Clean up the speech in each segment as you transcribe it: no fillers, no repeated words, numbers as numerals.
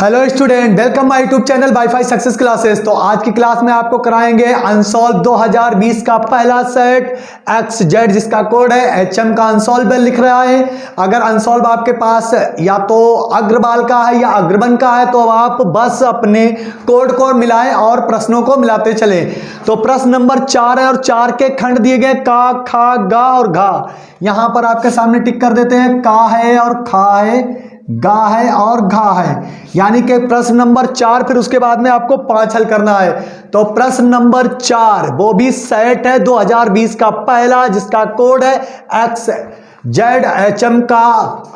Hello student, welcome my YouTube channel wifi success classes. तो आज की क्लास में आपको कराएंगे अनसॉल्व 2020 का पहला सेट एक्स जेड, जिसका कोड है HM का अनसॉल्वेबल लिख रहा है। अगर अनसॉल्व आपके पास या तो अग्रबाल का है या अग्रबन का है तो आप बस अपने कोड को मिलाएं और प्रश्नों को मिलाते चले। तो प्रश्न नंबर 4 है और 4 के खंड दिए गए का, खा, गा और घा। यहां पर आपके सामने टिक कर देते हैं। का है और खा है, गा है और घा है, यानी कि प्रश्न नंबर 4, फिर उसके बाद में आपको 5 हल करना है। तो प्रश्न नंबर 4 वो भी सेट है 2020 का पहला, जिसका कोड है एक्स जेड। HM का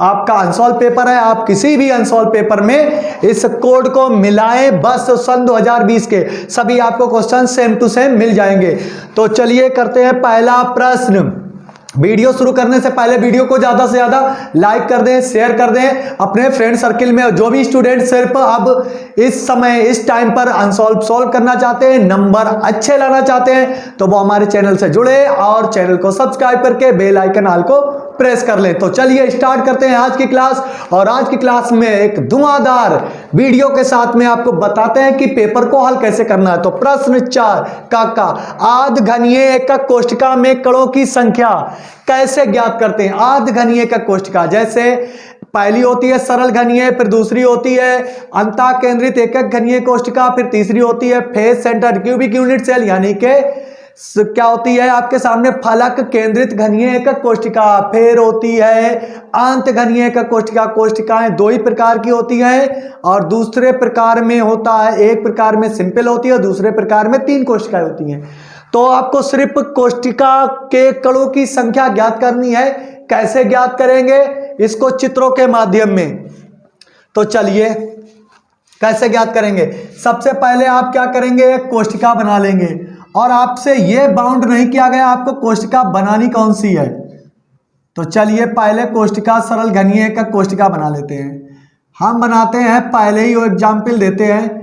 आपका अनसॉल्व पेपर है। आप किसी भी अनसॉल्व पेपर में इस कोड को मिलाएं, बस सन 2020 के सभी आपको क्वेश्चन सेम टू सेम मिल जाएंगे। तो चलिए करते हैं पहला प्रश्न। वीडियो शुरू करने से पहले वीडियो को ज्यादा से ज्यादा लाइक कर दें, शेयर कर दें अपने फ्रेंड सर्किल में। जो भी स्टूडेंट सिर्फ अब इस समय इस टाइम पर अनसॉल्व सॉल्व करना चाहते हैं, नंबर अच्छे लाना चाहते हैं, तो वो हमारे चैनल से जुड़े और चैनल को सब्सक्राइब करके बेल आइकन आल को प्रेस कर लें। तो चलिए स्टार्ट करते हैं आज की क्लास। और आज की क्लास में एक धुआंधार वीडियो के साथ में आपको बताते हैं कि पेपर को हल कैसे करना है। तो प्रश्न 4 का आध घनीय एकक कोष्ठिका में कणों की संख्या कैसे ज्ञात करते हैं। आध घनीय एकक कोष्ठिका, जैसे पहली होती है सरल घनीय, फिर दूसरी होती है अंतः केंद्रित एकक घनीय कोष्ठिका, फिर तीसरी होती है face centre cubic unit cell, यानी कि क्या होती है आपके सामने फलक केंद्रित घनीय एकक कोष्ठिका, फिर होती है अंत घनीय एकक कोष्ठिका। कोष्ठिकाएं दो ही प्रकार की होती हैं और दूसरे प्रकार में होता है, एक प्रकार में सिंपल होती है, दूसरे प्रकार में 3 कोष्ठिकाएं होती हैं। तो आपको सिर्फ कोष्ठिका के कणों की संख्या ज्ञात करनी है। कैसे ज्ञात करेंगे? इसको चित्रों के माध्यम में। तो चलिए कैसे ज्ञात करेंगे। सबसे पहले आप क्या करेंगे, एक कोष्ठिका बना लेंगे और आपसे यह बाउंड नहीं किया गया आपको कोष्ठिका बनानी कौन सी है। तो चलिए पहले कोष्ठिका सरल घनीय एकक कोष्ठिका बना लेते हैं। हम बनाते हैं, पहले ही वो एग्जाम्पल देते हैं।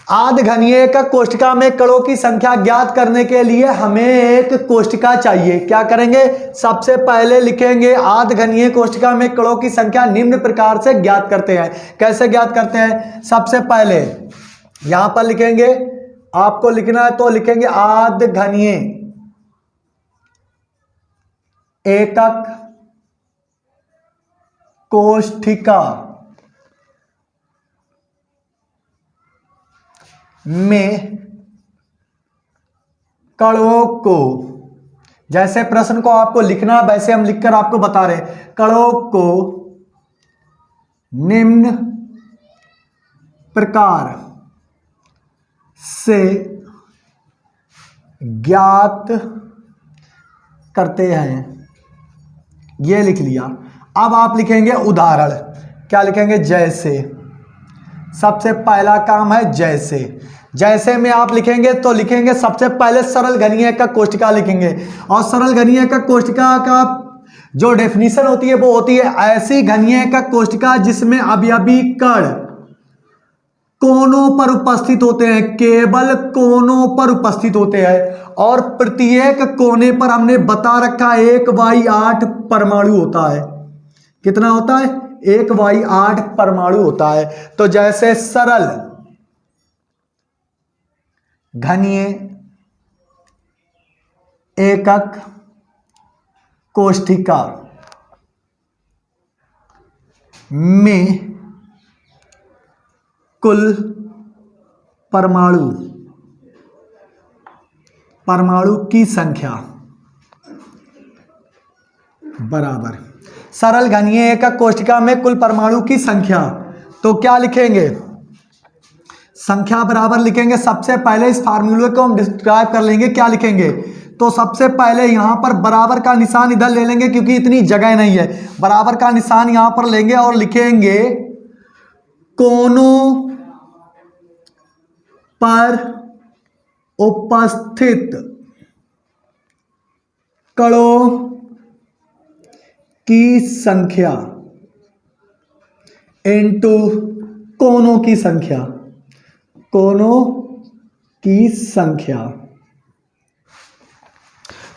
आध घनीय एकक कोष्ठिका में कणों की संख्या ज्ञात करने के लिए हमें एक कोष्ठिका चाहिए। क्या करेंगे? सबसे पहले लिखेंगे आध घनीय कोष्ठिका में कणों की संख्या निम्न प्रकार से ज्ञात करते हैं। कैसे ज्ञात करते हैं? सबसे पहले यहां पर लिखेंगे, आपको लिखना है तो लिखेंगे आध घनीय एकक कोष्ठिका में कणों को, जैसे प्रश्न को आपको लिखना वैसे हम लिखकर आपको बता रहे हैं, कणों को निम्न प्रकार से ज्ञात करते हैं। ये लिख लिया। अब आप लिखेंगे उदाहरण। क्या लिखेंगे? जैसे। सबसे पहला काम है जैसे। जैसे में आप लिखेंगे तो लिखेंगे सबसे पहले सरल घनीय एकक कोष्ठिका लिखेंगे। और सरल घनीय एकक कोष्ठिका का जो डेफिनेशन होती है वो होती है ऐसी घनीय एकक कोष्ठिका जिसमें अवयवी कण कोनों पर उपस्थित होते हैं, केवल कोनों पर उपस्थित होते हैं और प्रत्येक कोने पर हमने बता रखा है 1/8 परमाणु होता है। कितना होता है? 1/8 परमाणु होता है। तो जैसे सरल घनीय एकक कोष्ठिका में कुल परमाणु की संख्या बराबर सरल घनीय एकक कोष्ठिका में कुल परमाणु की संख्या। तो क्या लिखेंगे? संख्या बराबर लिखेंगे। सबसे पहले इस फार्मूले को हम डिस्क्राइब कर लेंगे। क्या लिखेंगे? तो सबसे पहले यहां पर बराबर का निशान इधर ले लेंगे क्योंकि इतनी जगह नहीं है। बराबर का निशान यहां पर लेंगे और लिखेंगे कोनों पर उपस्थित कणों की संख्या इनटू कोनों की संख्या। कोनों की संख्या।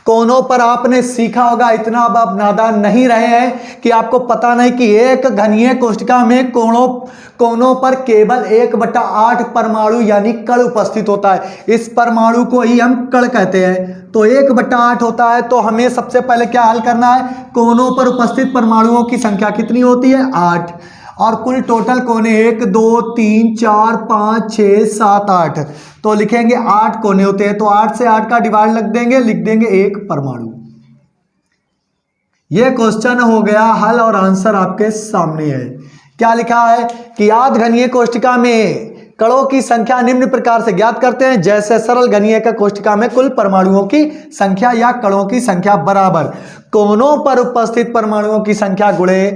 कोनों पर आपने सीखा होगा, इतना अब आप नादान नहीं रहे हैं कि आपको पता नहीं कि एक घनीय कोष्ठिका में कोनों पर केवल 1/8 परमाणु यानी कण उपस्थित होता है। इस परमाणु को ही हम कण कहते हैं। तो 1/8 होता है, तो हमें सबसे पहले क्या हल करना है, कोनों पर उपस्थित परमाणुओं की संख्या कितनी होती है, 8, और कुल टोटल कोने 1 2 3 4 5 6 7 8, तो लिखेंगे 8 कोने होते हैं। तो 8 से 8 का डिवाइड लग देंगे, लिख देंगे 1 परमाणु। यह क्वेश्चन हो गया हल और आंसर आपके सामने है। क्या लिखा है कि याद घनीय कोष्ठिका में कणों की संख्या निम्न प्रकार से ज्ञात करते हैं, जैसे सरल घनीय का कोष्ठिका में कुल परमाणुओं की संख्या या कणों की संख्या बराबर कोनों पर उपस्थित परमाणुओं की संख्या गुणे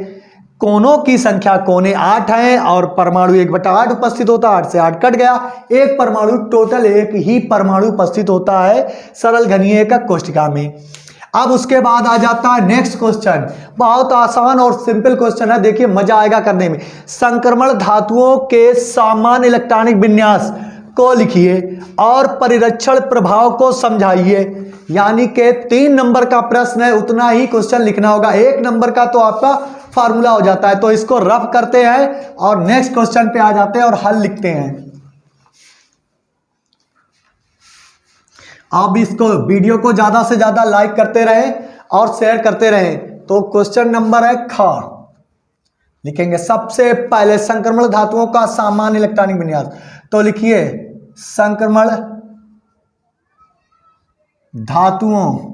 कोनों की संख्या, कोने 8 हैं और परमाणु 1/8 उपस्थित होता है, 8 से 8 कट गया, एक परमाणु, टोटल एक ही परमाणु उपस्थित होता है सरल घनीय का कोष्ठिका में। अब उसके बाद आ जाता है नेक्स्ट क्वेश्चन, बहुत आसान और सिंपल क्वेश्चन है, देखिए मजा आएगा करने में। संक्रमण धातुओं के सामान्य इलेक्ट्रॉनिक विन्यास को लिखिए और परिरक्षण प्रभाव को समझाइए। यानी कि 3 नंबर का प्रश्न है, उतना ही क्वेश्चन लिखना होगा। 1 नंबर का तो आपका फार्मूला हो जाता है। तो इसको रफ करते हैं और नेक्स्ट क्वेश्चन पे आ जाते हैं और हल लिखते हैं। आप इसको वीडियो को ज्यादा से ज्यादा लाइक करते रहें और शेयर करते रहें। तो क्वेश्चन नंबर है ख, लिखेंगे सबसे पहले संक्रमण धातुओं का सामान्य इलेक्ट्रॉनिक विन्यास। तो लिखिए संक्रमण धातुओं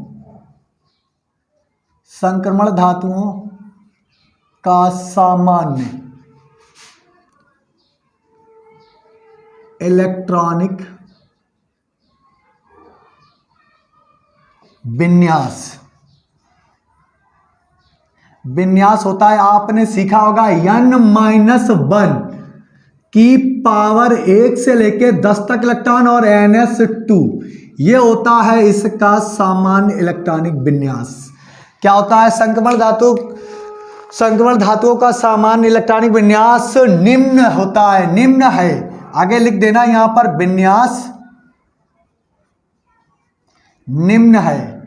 का सामान्य इलेक्ट्रॉनिक विन्यास होता है, आपने सीखा होगा n-1 की पावर 1 से लेके 10 तक इलेक्ट्रॉन और ns2, ये होता है इसका सामान्य इलेक्ट्रॉनिक विन्यास। क्या होता है, संक्रमण धातुओं का सामान्य इलेक्ट्रॉनिक विन्यास निम्न होता है, निम्न है। आगे लिख देना यहां पर विन्यास निम्न है।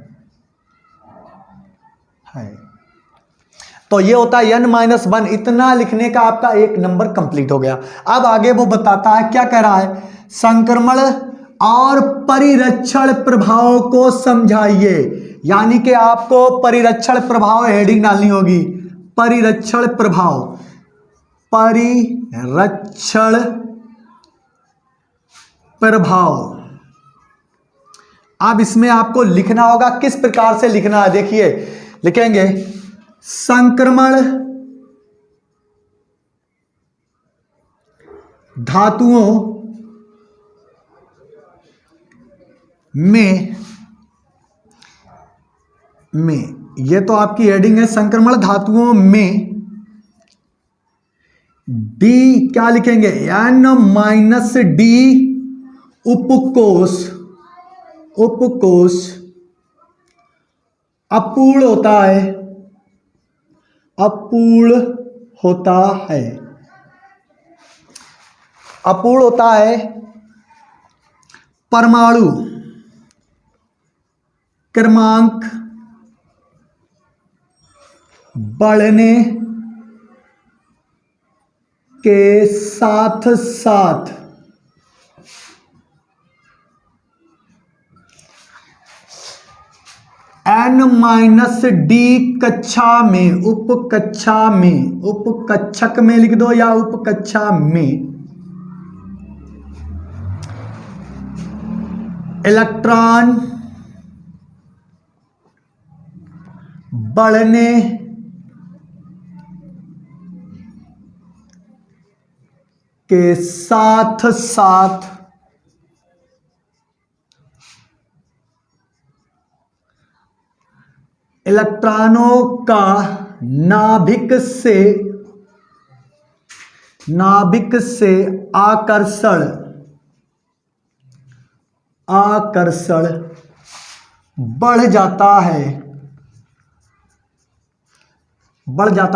तो ये होता है n-1, इतना लिखने का आपका 1 नंबर कंप्लीट हो गया। अब आगे वो बताता है, क्या कह रहा है, संक्रमण और परिरक्षण प्रभाव को समझाइए। यानी कि आपको परिरक्षण प्रभाव हेडिंग डालनी होगी, परिरक्षण प्रभाव। अब इसमें आपको लिखना होगा, किस प्रकार से लिखना है, देखिए लिखेंगे संक्रमण धातुओं में ये तो आपकी हेडिंग है, संक्रमण धातुओं में डी क्या लिखेंगे, n-d उपकोष अपूर्ण होता है परमाणु क्रमांक बढ़ने के साथ साथ n-d कक्षा में, उपकक्षक में लिख दो या उपकक्षा में इलेक्ट्रॉन बढ़ने के साथ साथ इलेक्ट्रॉनों का नाभिक से आकर्षण बढ़ जाता है।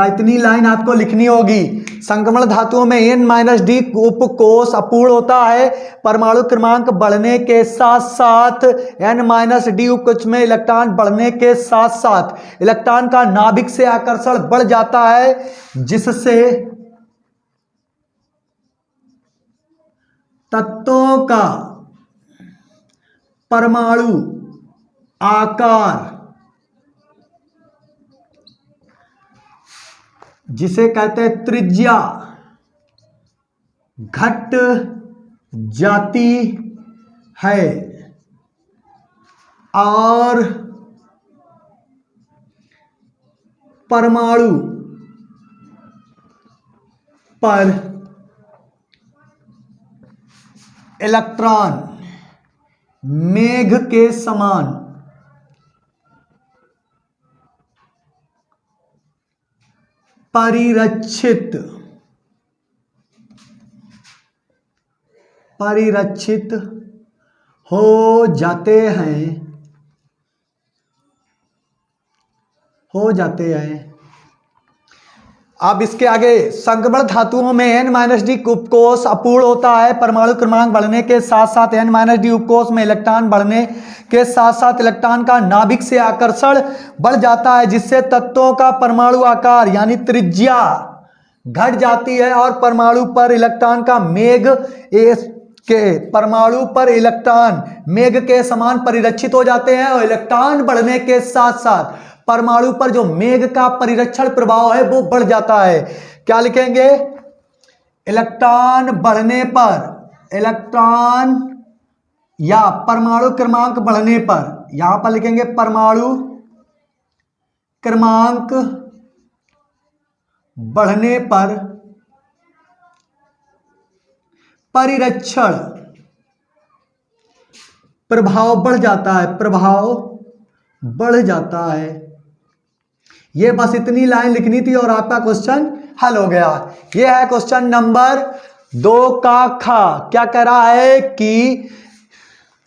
इतनी लाइन आपको लिखनी होगी। संक्रमण धातुओं में N-D उपकोष अपूर्ण होता है। परमाणु क्रमांक बढ़ने के साथ साथ N-D उपकोष में इलेक्ट्रॉन बढ़ने के साथ साथ इलेक्ट्रॉन का नाभिक से आकर्षण बढ़ जाता है, जिससे तत्वों का परमाणु आकार, जिसे कहते हैं त्रिज्या, घट जाती है और परमाणु पर इलेक्ट्रॉन मेघ के समान परिरक्षित हो जाते हैं। अब इसके आगे संक्रमण धातुओं में N-D उपकोष अपूर्ण होता है। परमाणु क्रमांक बढ़ने के साथ साथ N-D उपकोष में इलेक्ट्रॉन बढ़ने के साथ साथ इलेक्ट्रॉन का नाभिक से आकर्षण बढ़ जाता है, जिससे तत्वों का परमाणु आकार यानी त्रिज्या घट जाती है और परमाणु पर इलेक्ट्रॉन मेघ के समान परिरक्षित हो जाते हैं। और इलेक्ट्रॉन बढ़ने के साथ साथ परमाणु पर जो मेघ का परिरक्षण प्रभाव है वो बढ़ जाता है। क्या लिखेंगे? इलेक्ट्रॉन बढ़ने पर, इलेक्ट्रॉन या परमाणु क्रमांक बढ़ने पर, यहां पर लिखेंगे परमाणु क्रमांक बढ़ने पर परिरक्षण प्रभाव बढ़ जाता है, प्रभाव बढ़ जाता है। ये बस इतनी लाइन लिखनी थी और आपका क्वेश्चन हल हो गया। ये है क्वेश्चन नंबर 2 का खा। क्या कह रहा है कि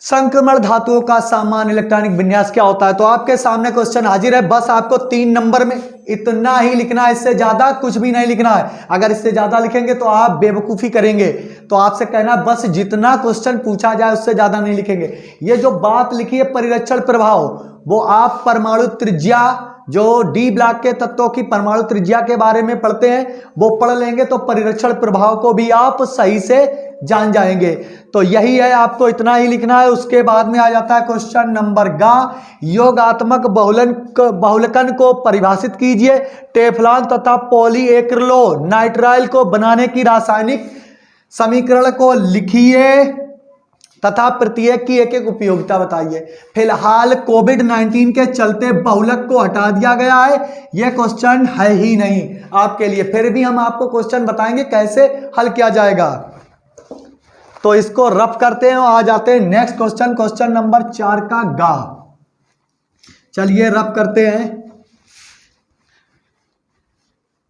संक्रमण धातुओं का सामान्य इलेक्ट्रॉनिक विन्यास क्या होता है। तो आपके सामने क्वेश्चन हाजिर है। बस आपको 3 नंबर में इतना ही लिखना है, इससे ज्यादा कुछ भी नहीं लिखना है। अगर इससे ज्यादा लिखेंगे तो आप बेवकूफी करेंगे। तो आपसे कहना बस जितना क्वेश्चन पूछा जाए उससे ज्यादा नहीं लिखेंगे। ये जो बात लिखी है परिरक्षण प्रभाव, वो आप परमाणु त्रिज्या, जो डी ब्लॉक के तत्वों की परमाणु त्रिज्या के बारे में पढ़ते हैं वो पढ़ लेंगे तो परिरक्षण प्रभाव को भी आप सही से जान जाएंगे। तो यही है, आपको इतना ही लिखना है। उसके बाद में आ जाता है क्वेश्चन नंबर गा। योगात्मक बहुलकन को परिभाषित कीजिए। टेफ्लॉन तथा पॉलीएक्रिलो नाइट्राइल को बनाने की रासायनिक समीकरण को लिखिए तथा प्रत्येक की एक एक उपयोगिता बताइए। फिलहाल कोविड-19 के चलते बहुलक को हटा दिया गया है, यह क्वेश्चन है ही नहीं आपके लिए। फिर भी हम आपको क्वेश्चन बताएंगे कैसे हल किया जाएगा। तो इसको रफ करते हैं और आ जाते हैं नेक्स्ट क्वेश्चन, क्वेश्चन नंबर 4 का गा। चलिए रफ करते हैं।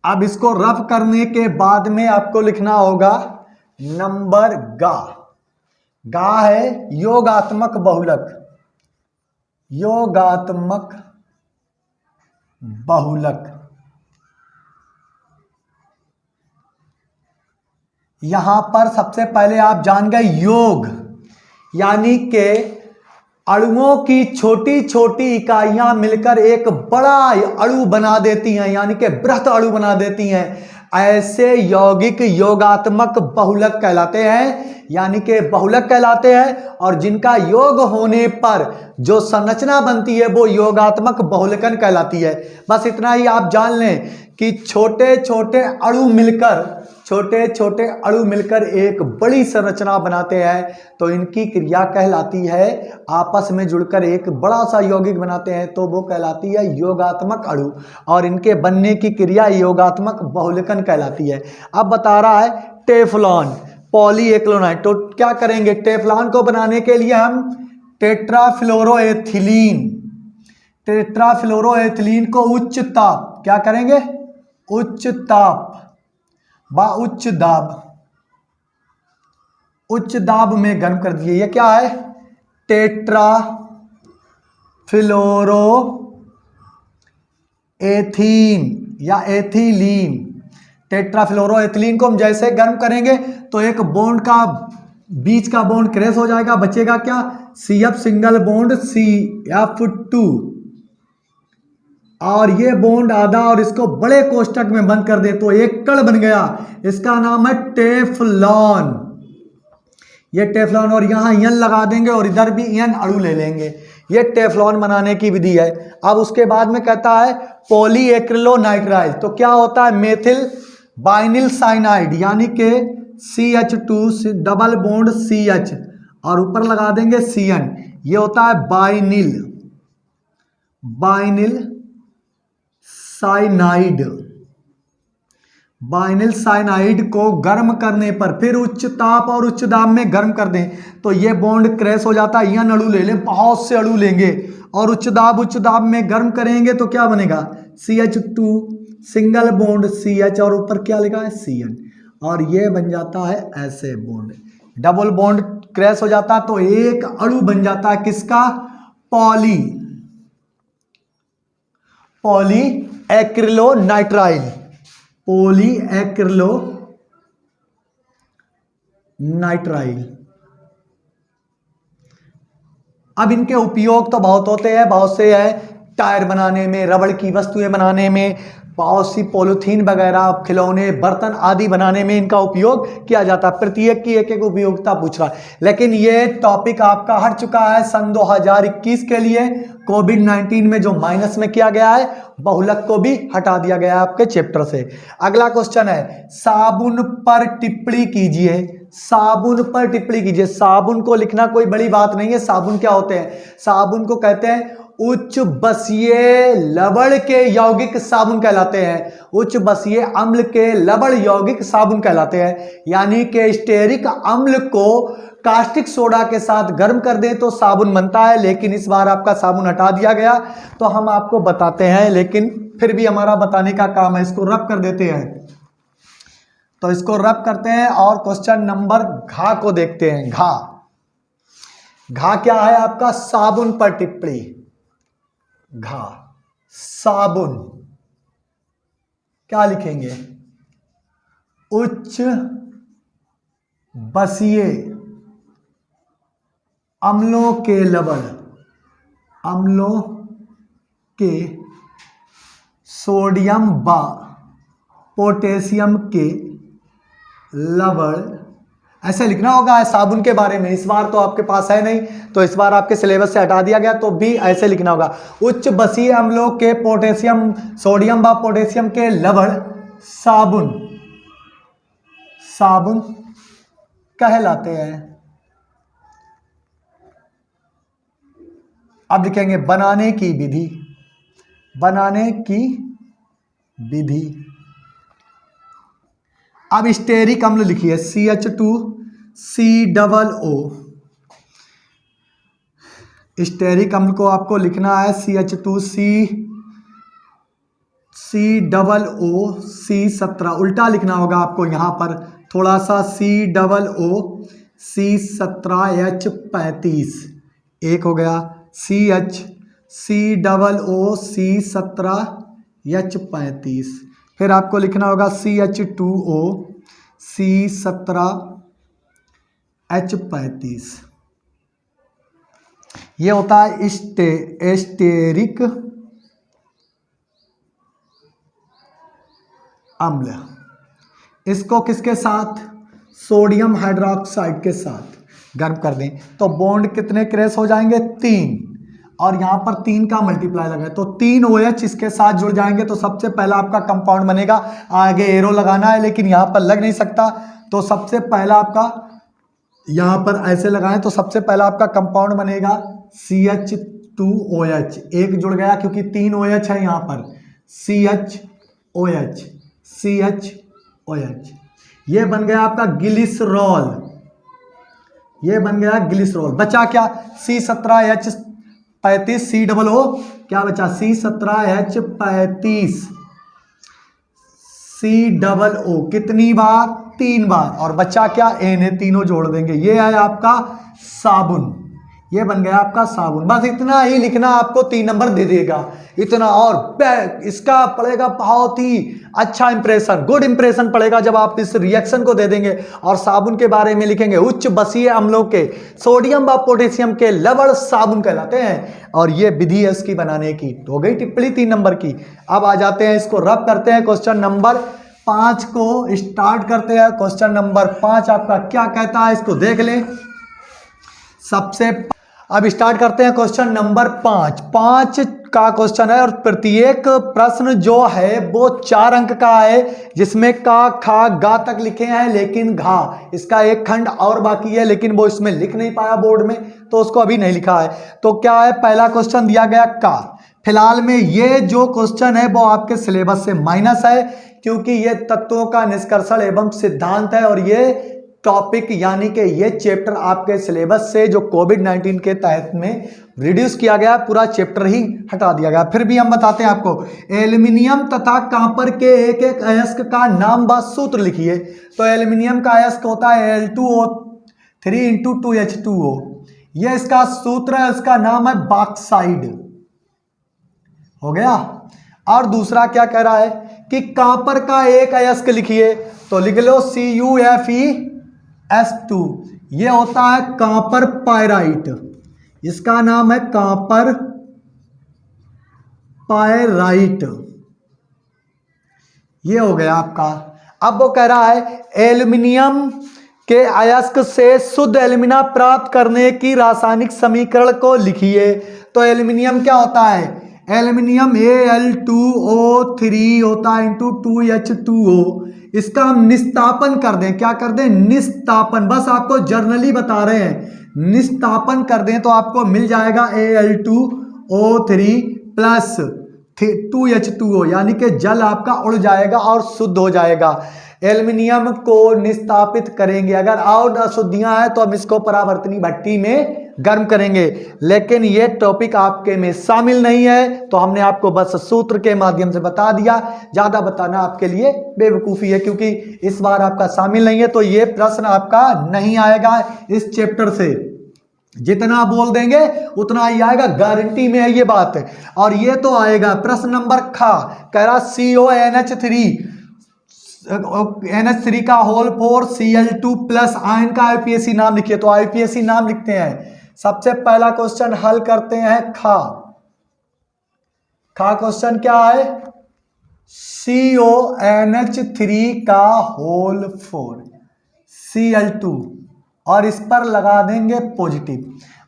अब इसको रफ करने के बाद में आपको लिखना होगा नंबर गा। गा है योगात्मक बहुलक, योगात्मक बहुलक। यहां पर सबसे पहले आप जान गए योग, यानी कि अणुओं की छोटी छोटी इकाइयां मिलकर एक बड़ा अणु बना देती हैं, यानी कि बृहत अणु बना देती हैं। ऐसे यौगिक योगात्मक बहुलक कहलाते हैं, यानी कि बहुलक कहलाते हैं। और जिनका योग होने पर जो संरचना बनती है वो योगात्मक बहुलकन कहलाती है। बस इतना ही आप जान लें कि छोटे छोटे अणु मिलकर एक बड़ी संरचना बनाते हैं, तो इनकी क्रिया कहलाती है, आपस में जुड़कर एक बड़ा सा यौगिक बनाते हैं तो वो कहलाती है योगात्मक अणु। और इनके बनने की क्रिया योगात्मक बहुलकन कहलाती है। अब बता रहा है टेफ्लॉन पॉलीएक्रिलोनाइड। तो क्या करेंगे, टेफ्लॉन को बनाने के लिए हम टेट्राफ्लोरोएथिलीन को उच्च ताप, क्या करेंगे, उच्च ताप व उच्च दाब में गर्म कर दिए। ये क्या है, टेट्राफ्लोरोएथीन या एथिलीन। टेट्राफ्लोरोएथिलीन को हम जैसे गर्म करेंगे तो एक बॉन्ड का बीच का बॉन्ड क्रैश हो जाएगा, बचेगा क्या, CF सिंगल बॉन्ड CF2 और ये बॉन्ड आधा और इसको बड़े कोष्टक में बंद कर दे तो एक कण बन गया, इसका नाम है टेफ्लॉन। ये टेफ्लॉन और यहां यन लगा देंगे और इधर भी यन अणु ले लेंगे, ये टेफ्लॉन बनाने की विधि है। अब उसके बाद में कहता है पॉलीएक्रिलोनाइट्राइल, तो क्या होता है मेथिल बाइनिल साइनाइड यानी कि CH2 डबल बॉन्ड CH और ऊपर लगा देंगे CN, ये होता है बाइनिल साइनाइड। बाइनिल साइनाइड को गर्म करने पर फिर उच्च ताप और उच्च दाब में गर्म कर दें तो ये बॉन्ड क्रैश हो जाता है, यन अणु ले लें, बहुत से अणु लेंगे और उच्च दाब में गर्म करेंगे तो क्या बनेगा, CH2 सिंगल बॉन्ड CH और ऊपर क्या लिखा है CN और ये बन जाता है ऐसे बॉन्ड, डबल बॉन्ड क्रैश हो जाता है तो एक अणु बन जाता है किसका, पॉलीएक्रिलोनाइट्राइल, पॉलीएक्रिलोनाइट्राइल। अब इनके उपयोग तो बहुत होते हैं, बहुत से है, टायर बनाने में, रबड़ की वस्तुएं बनाने में, बहुत सी पॉलीथीन वगैरह, खिलौने, बर्तन आदि बनाने में इनका उपयोग किया जाता है। प्रत्येक की एक एक उपयोगिता पूछ रहा है, लेकिन ये टॉपिक आपका हट चुका है सन 2021 के लिए। कोविड-19 में जो माइनस में किया गया है, बहुलक को भी हटा दिया गया है आपके चैप्टर से। अगला क्वेश्चन है साबुन पर टिप्पणी कीजिए, साबुन पर टिप्पणी कीजिए। साबुन को लिखना कोई बड़ी बात नहीं है। साबुन क्या होते हैं, साबुन को कहते हैं उच्च बसीय लवण के यौगिक साबुन कहलाते हैं, उच्च बसीय अम्ल के लवण यौगिक साबुन कहलाते हैं। यानी कि स्टेरिक अम्ल को कास्टिक सोडा के साथ गर्म कर दें तो साबुन बनता है, लेकिन इस बार आपका साबुन हटा दिया गया तो हम आपको बताते हैं, लेकिन फिर भी हमारा बताने का काम है। इसको रब कर देते हैं, तो इसको रब करते हैं और क्वेश्चन नंबर घ को देखते हैं। घ क्या है आपका, साबुन पर टिप्पणी। घा साबुन क्या लिखेंगे, उच्च बसीय अम्लों के लवण, अम्लों के सोडियम व पोटेशियम के लवण, ऐसे लिखना होगा साबुन के बारे में। इस बार तो आपके पास है नहीं, तो इस बार आपके सिलेबस से हटा दिया गया, तो भी ऐसे लिखना होगा, उच्च बसीय अम्लों के पोटेशियम, सोडियम व पोटेशियम के लवण साबुन, साबुन कहलाते हैं। अब लिखेंगे बनाने की विधि, बनाने की विधि। अब स्टेरिक अम्ल लिखिए, CH2COO। स्टेरिक अम्ल को आपको लिखना है CH2COOC17, उल्टा लिखना होगा आपको यहाँ पर थोड़ा सा, COOC17H35, एक हो गया, COOC17H35, फिर आपको लिखना होगा CH2OC17H35। ये होता है स्टेरिक अम्ल। इसको किसके साथ, सोडियम हाइड्रोक्साइड के साथ गर्म कर दें तो बॉन्ड कितने क्रैश हो जाएंगे, 3, और यहाँ पर 3 का मल्टीप्लाई लगा तो 3 OH इसके साथ जुड़ जाएंगे तो सबसे पहला आपका कंपाउंड बनेगा। आगे एरो लगाना है लेकिन यहाँ पर लग नहीं सकता, तो सबसे पहला आपका यहाँ पर ऐसे लगाएं तो सबसे पहला आपका कंपाउंड बनेगा CH2OH, एक जुड़ गया क्योंकि 3 OH है यहाँ पर, CHOH, ये बन गया आपका ग्लिसरॉल, ये बन गया ग्लिसरॉल। बचा क्या, C17H35 COO, क्या बचा, C17H35 COO, कितनी बार, 3 बार, और बचा क्या, Na, तीनों जोड़ देंगे। ये है आपका साबुन, ये बन गया आपका साबुन। बस इतना ही लिखना, आपको 3 नंबर दे देगा इतना। और इसका पड़ेगा बहुत ही अच्छा इंप्रेशन, गुड इंप्रेशन पड़ेगा जब आप इस रिएक्शन को दे देंगे और साबुन के बारे में लिखेंगे। उच्च बसीय अम्लों के सोडियम व पोटेशियम के लवण साबुन कहलाते हैं। और ये विधि है इसकी बनाने की। तो हो गई टिप्पणी 3 नंबर की। अब आ जाते हैं, इसको रब करते हैं। क्वेश्चन नंबर 5 को स्टार्ट करते हैं। क्वेश्चन नंबर 5 आपका क्या कहता है, इसको देख लें। अब स्टार्ट करते हैं क्वेश्चन नंबर 5 का क्वेश्चन है और प्रत्येक प्रश्न जो है वो 4 अंक का है, जिसमें का खा गा तक लिखे हैं, लेकिन घा इसका एक खंड और बाकी है, लेकिन वो इसमें लिख नहीं पाया बोर्ड में, तो उसको अभी नहीं लिखा है। तो क्या है, पहला क्वेश्चन दिया गया का। फिलहाल में ये जो क्वेश्चन है वो आपके सिलेबस से माइनस है, क्योंकि ये तत्वों का निष्कर्षण एवं सिद्धांत है और ये टॉपिक यानी कि ये चैप्टर आपके सिलेबस से जो कोविड-19 के तहत में रिड्यूस किया गया, पूरा चैप्टर ही हटा दिया गया। फिर भी हम बताते हैं आपको, एल्युमिनियम तथा कॉपर के एक एक अयस्क का नाम व सूत्र लिखिए। तो एल्युमिनियम का अयस्क होता है Al2O3 × 2H2O, ये इसका सूत्र है, इसका नाम है बॉक्साइड। हो गया। और दूसरा क्या कह रहा है कि कॉपर का एक अयस्क लिखिए, तो लिख लो CuFeS2, ये होता है कॉपर पायराइट, इसका नाम है कॉपर पायराइट। ये हो गया आपका। अब वो कह रहा है एल्युमिनियम के अयस्क से शुद्ध एल्यूमिना प्राप्त करने की रासायनिक समीकरण को लिखिए। तो एल्युमिनियम क्या होता है, एल्युमिनियम Al2O3 होता है × 2H2O। इसका हम निस्तापन कर दें, क्या कर दें, निस्तापन, बस आपको जर्नली बता रहे हैं, निस्तापन कर दें तो आपको मिल जाएगा Al2O3 + 2H2O, यानी कि जल आपका उड़ जाएगा और शुद्ध हो जाएगा। एल्युमिनियम को निस्तापित करेंगे, अगर और अशुद्धियां हैं तो हम इसको परावर्तनी भट्टी में गर्म करेंगे, लेकिन ये टॉपिक आपके में शामिल नहीं है, तो हमने आपको बस सूत्र के माध्यम से बता दिया। ज़्यादा बताना आपके लिए बेवकूफ़ी है, क्योंकि इस बार आपका शामिल नहीं है, तो ये प्रश्न आपका नहीं आएगा इस चैप्टर से। जितना बोल देंगे उतना ही आएगा, गारंटी में है ये बात। और ये तो आएगा। प्रश्न नंबर खा कह रहा NH3 का होल 4 Cl2+ आयन का IUPAC नाम लिखिए। तो IUPAC नाम लिखते हैं। सबसे पहला क्वेश्चन हल करते हैं। खा क्वेश्चन क्या है, CONH3 का होल 4 Cl2 और इस पर लगा देंगे पॉजिटिव।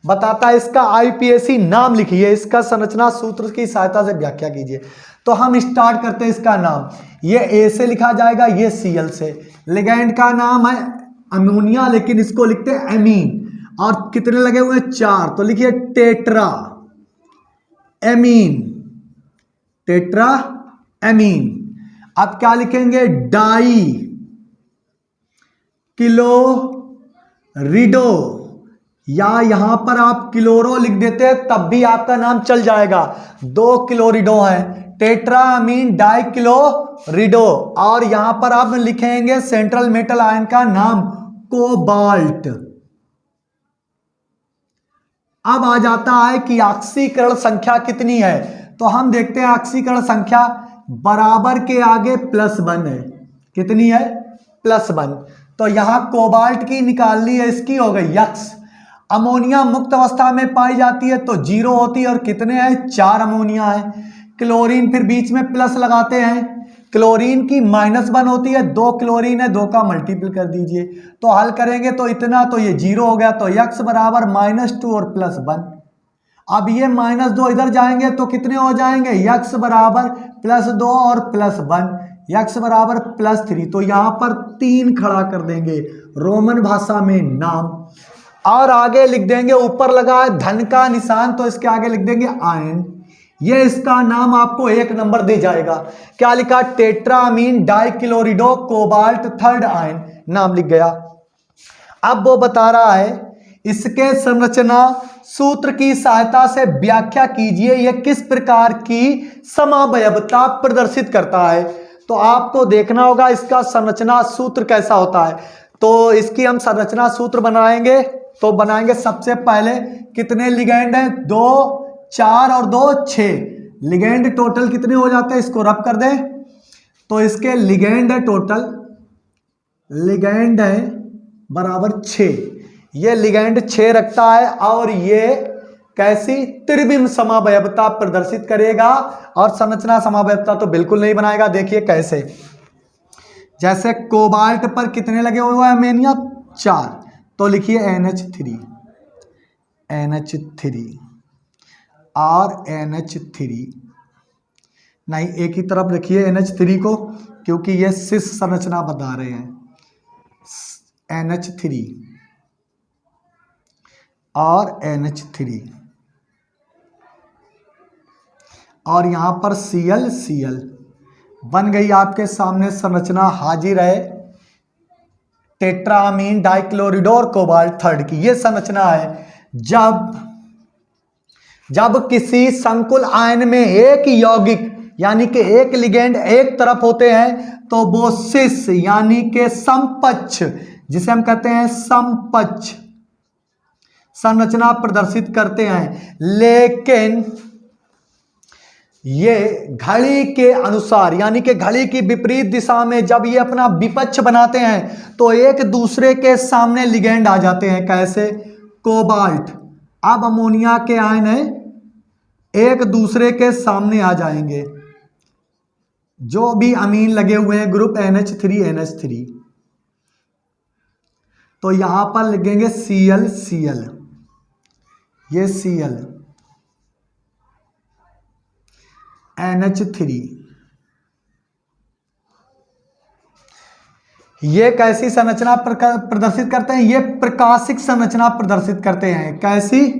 बताता है इसका IUPAC नाम लिखिए, इसका संरचना सूत्र की सहायता से व्याख्या कीजिए। तो हम स्टार्ट करते हैं इसका नाम, ये A से लिखा जाएगा, ये Cl से। लिगैंड का नाम है अमोनिया, लेकिन इसको लिखते हैं एमीन। और कितने लगे हुए हैं, 4, तो लिखिए टेट्रा एमीन, टेट्रा एमीन। अब क्या लिखेंगे, डाई क्लोरिडो, या यहां पर आप क्लोरो लिख देते हैं तब भी आपका नाम चल जाएगा। 2 क्लोरिडो है, टेट्रामीन डाइक्लोरिडो। और यहां पर आप लिखेंगे सेंट्रल मेटल आयन का नाम कोबाल्ट। अब आ जाता है कि ऑक्सीकरण संख्या कितनी है। तो हम देखते हैं ऑक्सीकरण संख्या बराबर के आगे +1 है। कितनी है, +1। तो यहां कोबाल्ट की निकालनी है, इसकी हो गई X। अमोनिया मुक्त अवस्था में पाई जाती है तो 0 होती है, और कितने हैं, 4 अमोनिया है। क्लोरीन फिर बीच में प्लस लगाते हैं, क्लोरीन की -1 होती है, 2 क्लोरीन है, 2 का मल्टीपल कर दीजिए। तो हल करेंगे तो इतना, तो ये 0 हो गया। तो X बराबर -2 और +1। अब ये -2 इधर जाएंगे तो कितने हो जाएंगे, X बराबर +2 और +1, X बराबर +3। तो यहां पर 3 खड़ा कर देंगे रोमन भाषा में नाम, और आगे लिख देंगे, ऊपर लगा है धन का निशान, तो इसके आगे लिख देंगे आयन। ये इसका नाम आपको 1 नंबर दे जाएगा। क्या लिखा, टेट्रामीन डाइक्लोरिडो कोबाल्ट 3rd आयन, नाम लिख गया। अब वो बता रहा है इसके संरचना सूत्र की सहायता से व्याख्या कीजिए, यह किस प्रकार की समावयवता प्रदर्शित करता है। तो आपको देखना होगा इसका संरचना सूत्र कैसा होता है। तो इसकी हम संरचना सूत्र बनाएंगे। तो बनाएंगे सबसे पहले कितने लिगेंड हैं, 2 4 और 2 6 लिगेंड टोटल कितने हो जाते हैं, इसको रब कर दें तो इसके लिगेंड है टोटल, लिगेंड है बराबर 6, ये लिगेंड 6 रखता है और ये कैसी त्रिविम समावयवता प्रदर्शित करेगा और संरचना समावयवता तो बिल्कुल नहीं बनाएगा। देखिए कैसे, जैसे कोबाल्ट पर कितने लगे हुए हैं अमोनिया 4, तो लिखिए NH3 और NH3 नहीं, एक ही तरफ रखिए NH3 को क्योंकि ये सिस संरचना बता रहे हैं, NH3 और NH3 और यहां पर Cl बन गई आपके सामने संरचना हाजिर है टेट्रामीन डाइक्लोरिडोर कोबाल्ट 3 की। ये संरचना है जब किसी संकुल आयन में एक यौगिक यानी कि एक लिगेंड एक तरफ होते हैं तो वो सिस यानी कि समपक्ष, जिसे हम कहते हैं समपक्ष संरचना प्रदर्शित करते हैं। लेकिन ये घड़ी के अनुसार यानी कि घड़ी की विपरीत दिशा में जब ये अपना विपक्ष बनाते हैं तो एक दूसरे के सामने लिगेंड आ जाते हैं। कैसे, कोबाल्ट, अब अमोनिया के आयन है एक दूसरे के सामने आ जाएंगे, जो भी अमीन लगे हुए हैं ग्रुप NH3 तो यहां पर लिखेंगे Cl, ये Cl NH3, ये कैसी संरचना प्रदर्शित करते हैं, ये प्रकाशिक संरचना प्रदर्शित करते हैं। कैसी,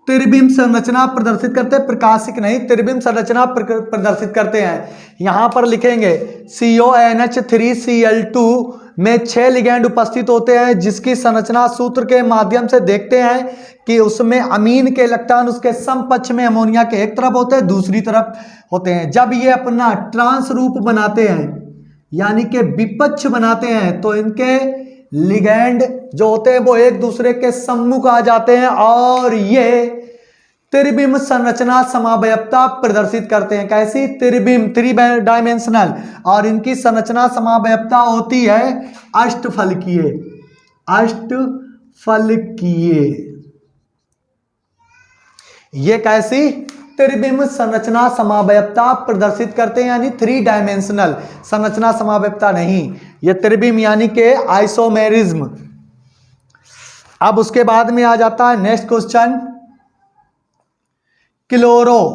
त्रिविम संरचना प्रदर्शित करते हैं, प्रकाशिक नहीं त्रिविम संरचना प्रदर्शित करते हैं। यहां पर लिखेंगे CONH3Cl2 में 6 लिगेंड उपस्थित होते हैं जिसकी संरचना सूत्र के माध्यम से देखते हैं कि उसमें अमीन के इलेक्ट्रॉन उसके समपक्ष में अमोनिया के एक तरफ होते हैं दूसरी तरफ होते हैं। जब ये अपना ट्रांस रूप बनाते हैं यानी कि विपक्ष बनाते हैं तो इनके लिगेंड जो होते हैं वो एक दूसरे के सम्मुख आ जाते हैं और ये त्रिविम संरचना समावयवता प्रदर्शित करते हैं। कैसी, त्रिविम, 3 डायमेंशनल, और इनकी संरचना समावयवता होती है अष्टफलकीय। ये कैसी, त्रिविम संरचना समावयवता प्रदर्शित करते हैं यानी 3 डायमेंशनल संरचना समावयवता नहीं, ये त्रिविम यानी कि आइसोमेरिज्म। अब उसके बाद में आ जाता है नेक्स्ट क्वेश्चन, क्लोरो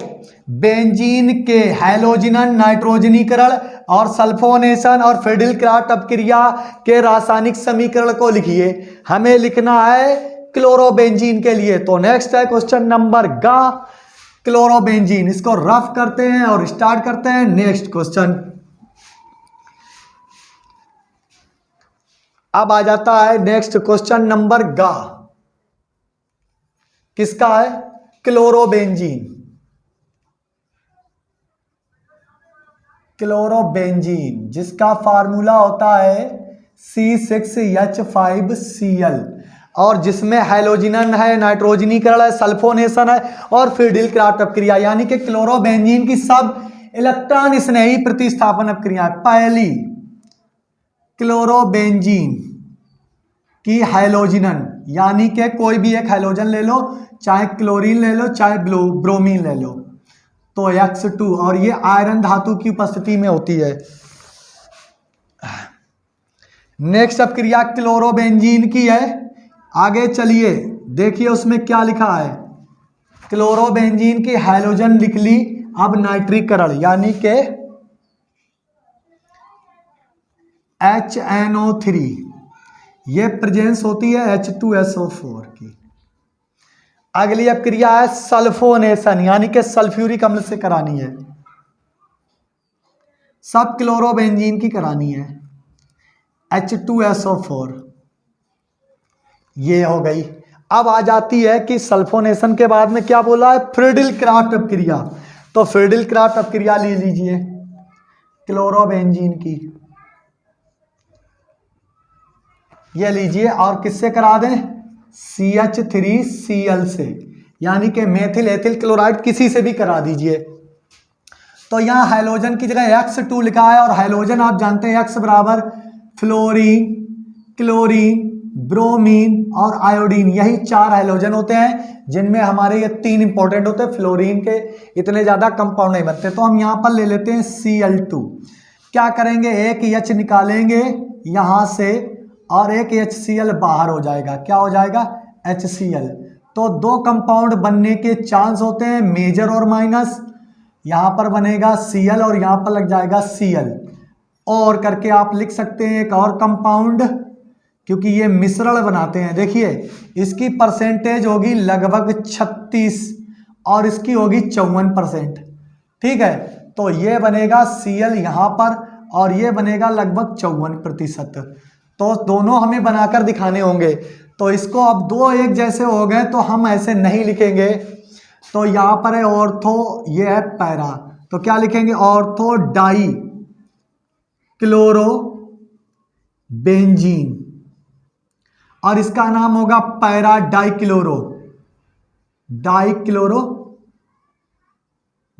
बेंजीन के हैलोजिनन नाइट्रोजनीकरण और सल्फोनेशन और फिडिल-क्राफ्ट अपक्रिया के रासायनिक समीकरण को लिखिए। हमें लिखना है क्लोरोबेंजीन के लिए। तो नेक्स्ट है क्वेश्चन नंबर गा, क्लोरोबेंजीन। इसको रफ करते हैं और स्टार्ट करते हैं नेक्स्ट क्वेश्चन। अब आ जाता है नेक्स्ट क्वेश्चन नंबर गा, किसका है, क्लोरोबेंजीन। क्लोरोबेंजीन जिसका फार्मूला होता है C6H5Cl और जिसमें हैलोजिनन है, नाइट्रोजनीकरण है, सल्फोनेशन है और फिडिल-क्राफ्ट अपक्रिया, यानी कि क्लोरोबेंजीन की सब इलेक्ट्रॉन स्नेही प्रतिस्थापन अपक्रिया। पहली क्लोरोबेंजीन की हैलोजिनन यानी कि कोई भी एक हैलोजन ले लो, चाहे क्लोरीन ले लो चाहे ब्रोमीन ले लो, तो X2, और ये आयरन धातु की उपस्थिति में होती है। नेक्स्ट अपक्रिया क्लोरोबेंजीन की है। आगे चलिए देखिए उसमें क्या लिखा है। क्लोरोबेंजीन की हैलोजन लिख ली, अब नाइट्रीकरण यानी कि HNO3, ये प्रेजेंस होती है H2SO4 की। अगली अपक्रिया है सल्फोनेशन यानी कि सल्फ्यूरिक अम्ल से करानी है, सब क्लोरोबेंजीन की करानी है, H2SO4, ये हो गई। अब आ जाती है कि सल्फोनेशन के बाद में क्या बोला है, फिडिल-क्राफ्ट अपक्रिया। तो फिडिल-क्राफ्ट अपक्रिया ले लीजिए क्लोरोबेंजीन की, ये लीजिए और किससे करा दें, CH3Cl से, यानी कि मेथिल एथिल क्लोराइड किसी से भी करा दीजिए। तो यहाँ हाइड्रोजन की जगह X2 लिखा है, और हाइड्रोजन आप जानते हैं X बराबर फ्लोरीन, क्लोरीन, ब्रोमीन और आयोडीन, यही 4 हाइड्रोजन होते हैं, जिनमें हमारे ये 3 इंपॉर्टेंट होते हैं। फ्लोरीन के इतने ज़्यादा कंपाउंड नहीं बनते। तो हम यहाँ पर ले लेते हैं Cl2। क्या करेंगे, एक H निकालेंगे यहाँ से और एक HCl बाहर हो जाएगा। क्या हो जाएगा, HCl। तो 2 कंपाउंड बनने के चांस होते हैं, मेजर और माइनस। यहाँ पर बनेगा Cl और यहाँ पर लग जाएगा Cl, और करके आप लिख सकते हैं एक और कंपाउंड, क्योंकि ये मिश्रण बनाते हैं। देखिए इसकी परसेंटेज होगी लगभग 36 और इसकी होगी 54%। ठीक है, तो ये बनेगा Cl यहाँ पर और ये बनेगा लगभग 54%। तो दोनों हमें बनाकर दिखाने होंगे। तो इसको अब 2 एक जैसे हो गए तो हम ऐसे नहीं लिखेंगे। तो यहाँ पर है ऑर्थो, ये है पैरा, तो क्या लिखेंगे, ऑर्थो डाई क्लोरो बेंजीन, और इसका नाम होगा पैरा डाइक्लोरो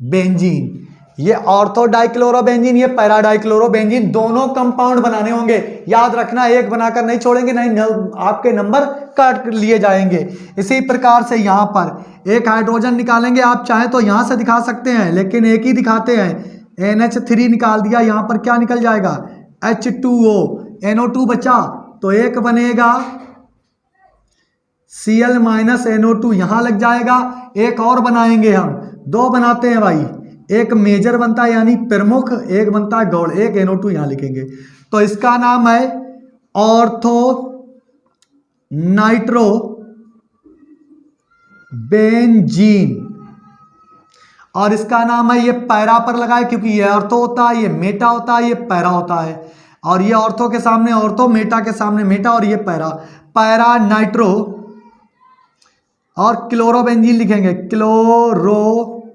बेंजीन। ये ऑर्थो डाइक्लोरोबेंजीन, ये पैरा डाइक्लोरोबेंजीन, दोनों कंपाउंड बनाने होंगे। याद रखना, एक बनाकर नहीं छोड़ेंगे, नहीं आपके नंबर काट लिए जाएंगे। इसी प्रकार से यहाँ पर एक हाइड्रोजन निकालेंगे। आप चाहें तो यहाँ से दिखा सकते हैं, लेकिन एक ही दिखाते हैं। NH3 निकाल दिया, यहाँ पर क्या निकल जाएगा, H2O, NO2 बचा, तो एक बनेगा Cl माइनस NO2 यहाँ लग जाएगा। एक और बनाएंगे हम, 2 बनाते हैं भाई, एक मेजर बनता है यानी प्रमुख, एक बनता है गौड़, एक NO2 यहाँ लिखेंगे। तो इसका नाम है ऑर्थो नाइट्रो बेंजीन, और इसका नाम है, ये पैरा पर लगाए क्योंकि ये ऑर्थो होता है, ये मेटा होता है, ये पैरा होता है, और ये ऑर्थो के सामने ऑर्थो, मेटा के सामने मेटा, और ये पैरा, पैरा नाइट्रो, और क्लोरोबेंजीन लिखेंगे, क्लोरोबेंजीन।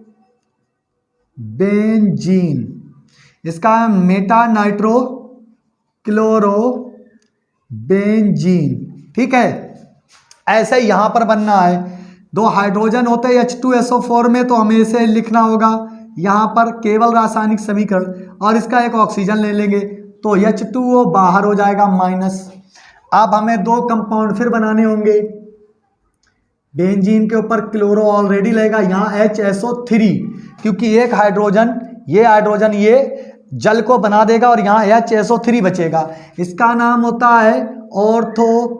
इसका मेटा नाइट्रो क्लोरोबेंजीन। ठीक है, ऐसे यहां पर बनना है। 2 हाइड्रोजन होते हैं H2SO4 में, तो हमें इसे लिखना होगा यहां पर केवल रासायनिक समीकरण, और इसका एक ऑक्सीजन ले लेंगे तो H2O बाहर हो जाएगा माइनस। अब हमें 2 कंपाउंड फिर बनाने होंगे। बेंजीन के ऊपर क्लोरो ऑलरेडी लगेगा, यहाँ HSO3, क्योंकि एक हाइड्रोजन ये जल को बना देगा और यहाँ HSO3 बचेगा। इसका नाम होता है ortho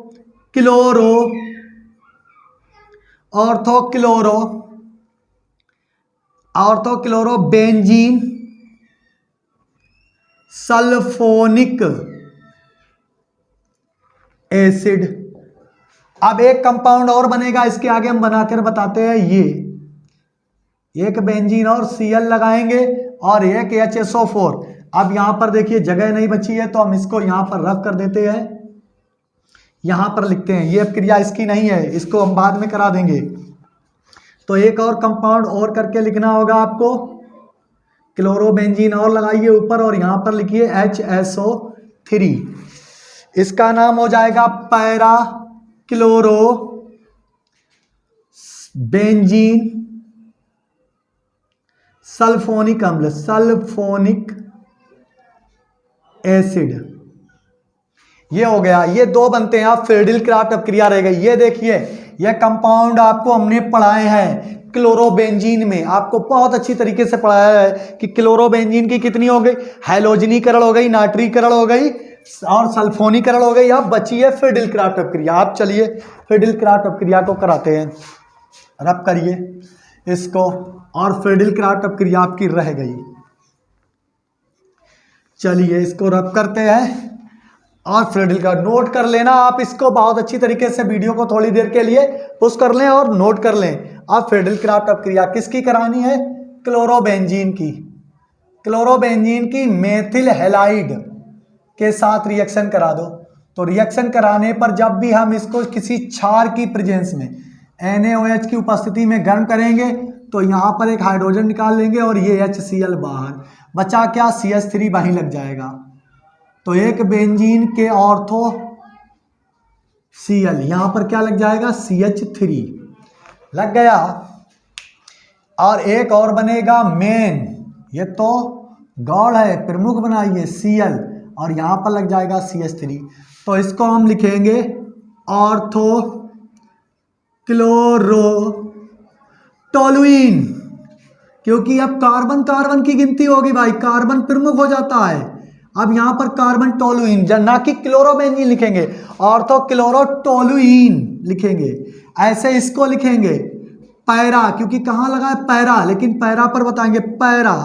chloro benzene sulphonic acid. अब एक कंपाउंड और बनेगा, इसके आगे हम बनाकर बताते हैं। ये एक बेंजीन और Cl लगाएंगे और एक HSO4। अब यहां पर देखिए जगह नहीं बची है, तो हम इसको यहां पर रफ कर देते हैं, यहां पर लिखते हैं। ये क्रिया इसकी नहीं है, इसको हम बाद में करा देंगे। तो एक और कंपाउंड और करके लिखना होगा आपको, क्लोरोबेंजीन और लगाइए ऊपर, और यहां पर लिखिए HSO3। इसका नाम हो जाएगा पैरा क्लोरो बेंजीन सल्फोनिक अम्ल, सल्फोनिक एसिड। ये हो गया, ये 2 बनते हैं। आप फिरडिल क्राफ्ट अपक्रिया रह गई। ये देखिए, ये कंपाउंड आपको हमने पढ़ाए हैं क्लोरोबेंजीन में, आपको बहुत अच्छी तरीके से पढ़ाया है कि क्लोरोबेंजीन की कितनी हो गई, हैलोजनीकरण हो गई, नाइट्रीकरण हो गई और सल्फोनीकरण हो गई। अब बची है फिरडिल क्राफ्ट अपक्रिया। आप चलिए फिरडिल क्राफ्ट अपक्रिया को कराते हैं, रब करिए इसको, और फिरडिल क्राफ्ट अपक्रिया आपकी रह गई। चलिए इसको रब करते हैं, और फिरडिल का नोट कर लेना आप इसको बहुत अच्छी तरीके से। वीडियो को थोड़ी देर के लिए पुश कर लें और नोट कर लें। अब फिरडिल क्राफ्ट अपक्रिया किसकी करानी है, क्लोरोबेंजीन की। क्लोरोबेंजीन की मेथिल हैलाइड के साथ रिएक्शन करा दो। तो रिएक्शन कराने पर जब भी हम इसको किसी क्षार की प्रेजेंस में NaOH की उपस्थिति में गर्म करेंगे, तो यहाँ पर एक हाइड्रोजन निकाल लेंगे और ये HCl बाहर बचा, क्या CH3 वहीं लग जाएगा। तो एक बेंजीन के ऑर्थो Cl, यहां पर क्या लग जाएगा CH3 लग गया। और एक और बनेगा मेन, ये तो गौड़ है, प्रमुख बनाइए Cl, और यहां पर लग जाएगा CH3। तो इसको हम लिखेंगे ऑर्थो क्लोरोटोलुइन, क्योंकि अब कार्बन कार्बन की गिनती होगी भाई, कार्बन प्रमुख हो जाता है। अब यहां पर कार्बन टोलुइन, ना कि क्लोरोबेंजीन लिखेंगे, ऑर्थो क्लोरोटोलुइन लिखेंगे। ऐसे इसको लिखेंगे पैरा, क्योंकि कहां लगा है पैरा, लेकिन पैरा पर बताएंगे पैरा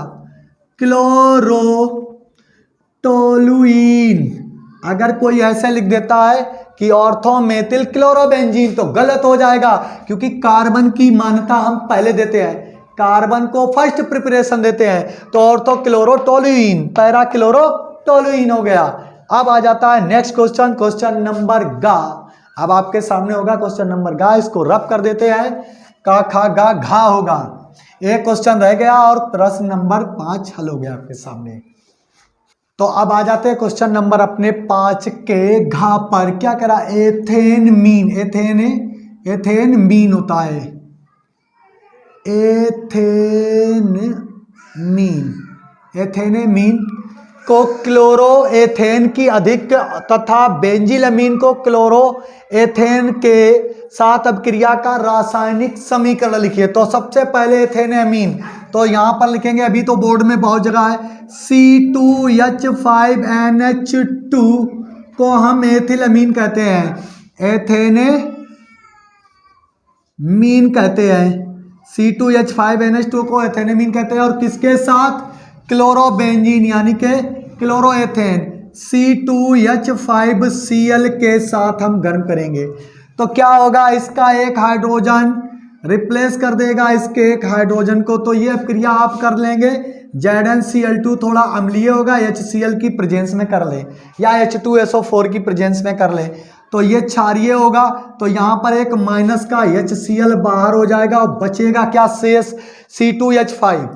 क्लोरोटोलुइन। अगर कोई ऐसे लिख देता है कि ऑर्थो मेथिल क्लोरोबेंजीन तो गलत हो जाएगा, क्योंकि कार्बन की मान्यता हम पहले देते हैं, कार्बन को फर्स्ट प्रिपरेशन देते हैं। तो ऑर्थो क्लोरोटोलुइन, पैरा क्लोरोटोलुइन हो गया। अब आ जाता है नेक्स्ट क्वेश्चन, क्वेश्चन नंबर गा। अब आपके सामने होगा क्वेश्चन नंबर गा, इसको रब कर देते हैं, का खा गा घा होगा। एक क्वेश्चन रह गया और प्रश्न नंबर 5 हल हो गया आपके सामने। तो अब आ जाते हैं क्वेश्चन नंबर अपने 5 के घा पर। क्या करा, एथेन मीन, एथेन मीन होता है, एथेनेमीन को क्लोरो एथेन की अधिक तथा बेंजिलमीन को क्लोरो एथेन के साथ अपक्रिया का रासायनिक समीकरण लिखिए। तो सबसे पहले एथेनेमीन, तो यहां पर लिखेंगे, अभी तो बोर्ड में बहुत जगह है, C2H5NH2 को हम एथिलमीन कहते हैं, एथेनेमीन कहते हैं। C2H5NH2 को एथेनेमीन कहते हैं, और किसके साथ, क्लोरोबेंजीन यानी कि क्लोरोएथेन C2H5Cl के साथ हम गर्म करेंगे। तो क्या होगा, इसका एक हाइड्रोजन रिप्लेस कर देगा इसके एक हाइड्रोजन को। तो ये क्रिया आप कर लेंगे, ZnCl2 थोड़ा अम्लीय होगा, HCl की प्रेजेंस में कर ले, या H2SO4 की प्रेजेंस में कर ले, तो ये क्षारीय होगा। तो यहां पर एक माइनस का HCl बाहर हो जाएगा, और बचेगा क्या शेष, C2H5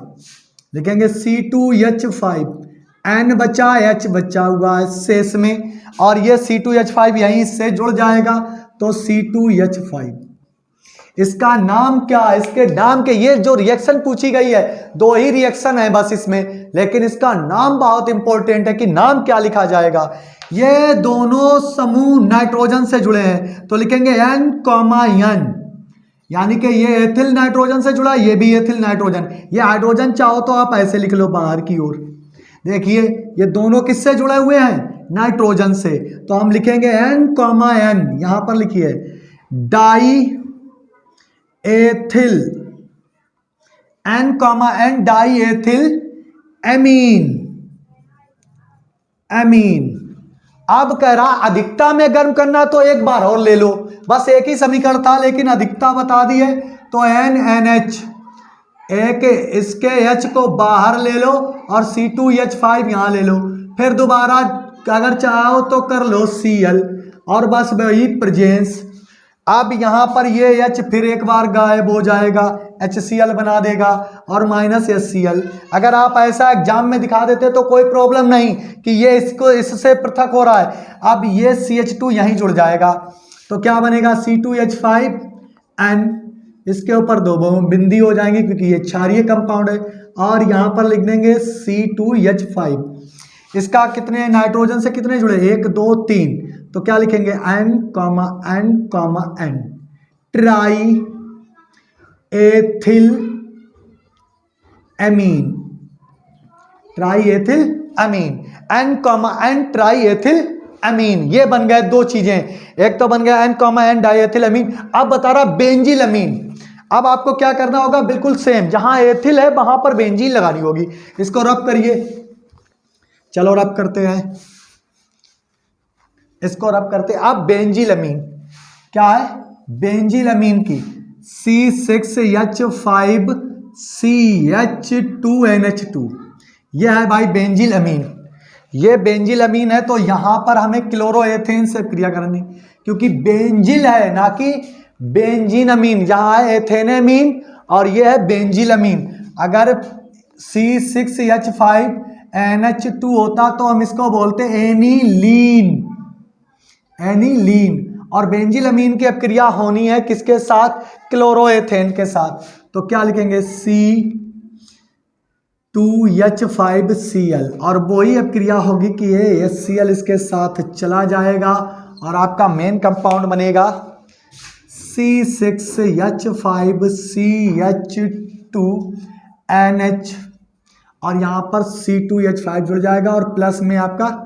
लिखेंगे, C2H5, N बचा, H बचा हुआ है शेष में, और ये C2H5 यहीं से जुड़ जाएगा, तो C2H5। इसका नाम क्या है, इसके नाम के, ये जो रिएक्शन पूछी गई है 2 ही रिएक्शन है बस इसमें, लेकिन इसका नाम बहुत इंपॉर्टेंट है कि नाम क्या लिखा जाएगा। ये दोनों समूह नाइट्रोजन से जुड़े हैं, तो लिखेंगे N, यानी कि ये एथिल नाइट्रोजन से जुड़ा, ये भी एथिल नाइट्रोजन। ये हाइड्रोजन चाहो तो आप ऐसे लिख लो बाहर की ओर, देखिए ये दोनों किससे जुड़े हुए हैं, नाइट्रोजन से। तो हम लिखेंगे N, यहां पर लिखिए die ethyl, N, die ethyl amine. अब कह रहा अधिकता में गर्म करना, तो एक बार और ले लो, बस एक ही समीकरण था लेकिन अधिकता बता दी है, तो NH, एक इसके H को बाहर ले लो और C2H5 यहां ले लो, फिर दोबारा अगर चाहो तो कर लो Cl, और बस वही प्रेजेंस। अब यहां पर ये H फिर एक बार गायब हो जाएगा, HCl बना देगा, और माइनस HCl। अगर आप ऐसा एग्जाम में दिखा देते तो कोई प्रॉब्लम नहीं कि ये इसको इससे पृथक हो रहा है। अब ये CH2 यहीं जुड़ जाएगा, तो क्या बनेगा, C2H5N, इसके ऊपर 2 बिंदी हो जाएंगी क्योंकि ये क्षारीय कंपाउंड है, और यहां पर लिख देंगे C2H5। इसका कितने नाइट्रोजन से कितने जुड़े, 1 2 3, तो क्या लिखेंगे N, try ethyl amine, N, try ethyl amine. ये बन गए 2 चीजें, एक तो बन गया N, डाईएथिल एमीन। अब बता रहा बेंजिल अमीन। अब आपको क्या करना होगा, बिल्कुल सेम, जहां एथिल है वहां पर बेंजीन लगानी होगी। इसको रब करिए, चलो रब करते हैं, इसको रब करते हैं। अब बेंजिलमीन क्या है, बेंजिलमीन की C6H5CH2NH2, यह है भाई बेंजिलमीन। ये बेंजिलमीन है, तो यहां पर हमें क्लोरोएथेन से क्रिया करनी, क्योंकि बेंजिल है ना कि बेंजीनमीन। यहां है एथेनेमीन और ये है बेंजिलमीन। अगर C6H5NH2 होता तो हम इसको बोलते एनीलीन, और बेंजिल अमीन की अपक्रिया होनी है किसके साथ? क्लोरोएथेन के साथ। तो क्या लिखेंगे? C2H5Cl, और वही अपक्रिया होगी कि ये HCl इसके साथ चला जाएगा और आपका मेन कंपाउंड बनेगा C6H5CH2NH, और यहाँ पर C2H5 जुड़ जाएगा और प्लस में आपका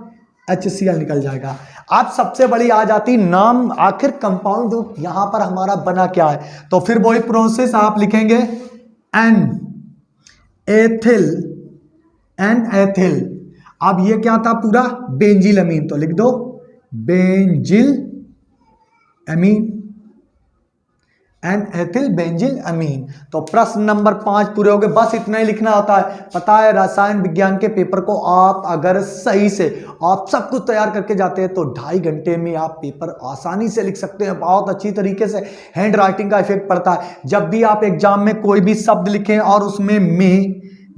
HCl निकल जाएगा। अब सबसे बड़ी आ जाती नाम, आखिर कंपाउंड यहां पर हमारा बना क्या है? तो फिर वही प्रोसेस आप लिखेंगे एन-एथिल। अब ये क्या था? पूरा बेंजिल अमीन, तो लिख दो बेंजिल अमीन, एन-एथिल बेंजिल अमीन। तो प्रश्न नंबर 5 पूरे हो गए। बस इतना ही लिखना होता है। पता है रसायन विज्ञान के पेपर को आप अगर सही से आप सब कुछ तैयार करके जाते हैं तो 2.5 घंटे में आप पेपर आसानी से लिख सकते हैं। बहुत अच्छी तरीके से हैंड राइटिंग का इफेक्ट पड़ता है। जब भी आप एग्जाम में कोई भी शब्द लिखें और उसमें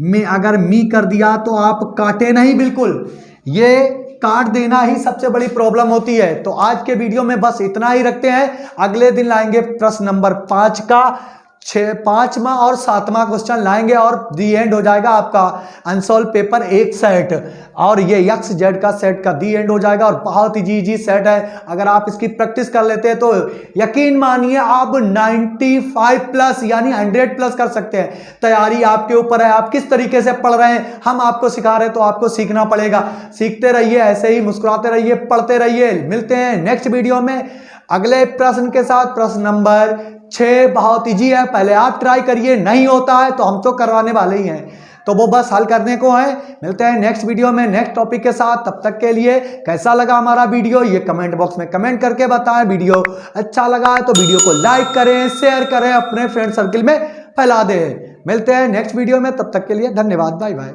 में अगर मी कर दिया तो आप काटे नहीं, बिल्कुल ये काट देना ही सबसे बड़ी प्रॉब्लम होती है। तो आज के वीडियो में बस इतना ही रखते हैं। अगले दिन लाएंगे प्रश्न नंबर 5 का 5वां और 7वां क्वेश्चन लाएंगे और दी एंड हो जाएगा आपका अनसॉल्व पेपर 1 सेट, और ये एक्स जेड का सेट का दी एंड हो जाएगा। और बहुत ही इजी सेट है, अगर आप इसकी प्रैक्टिस कर लेते हैं तो यकीन मानिए आप 95 प्लस यानी 100 प्लस कर सकते हैं। तैयारी आपके ऊपर है, आप किस तरीके से पढ़ रहे हैं। हम आपको सिखा रहे हैं तो आपको सीखना पड़ेगा। सीखते रहिए, ऐसे ही मुस्कुराते रहिए, पढ़ते रहिए। मिलते हैं नेक्स्ट वीडियो में अगले प्रश्न के साथ। प्रश्न नंबर 6 बहुत इजी है, पहले आप ट्राई करिए, नहीं होता है तो हम तो करवाने वाले ही हैं, तो वो बस हल करने को है। मिलते हैं नेक्स्ट वीडियो में नेक्स्ट टॉपिक के साथ। तब तक के लिए कैसा लगा हमारा वीडियो ये कमेंट बॉक्स में कमेंट करके बताएं। वीडियो अच्छा लगा है तो वीडियो को लाइक करें, शेयर करें, अपने फ्रेंड सर्किल में फैला दें। मिलते हैं नेक्स्ट वीडियो में, तब तक के लिए धन्यवाद, बाय बाय।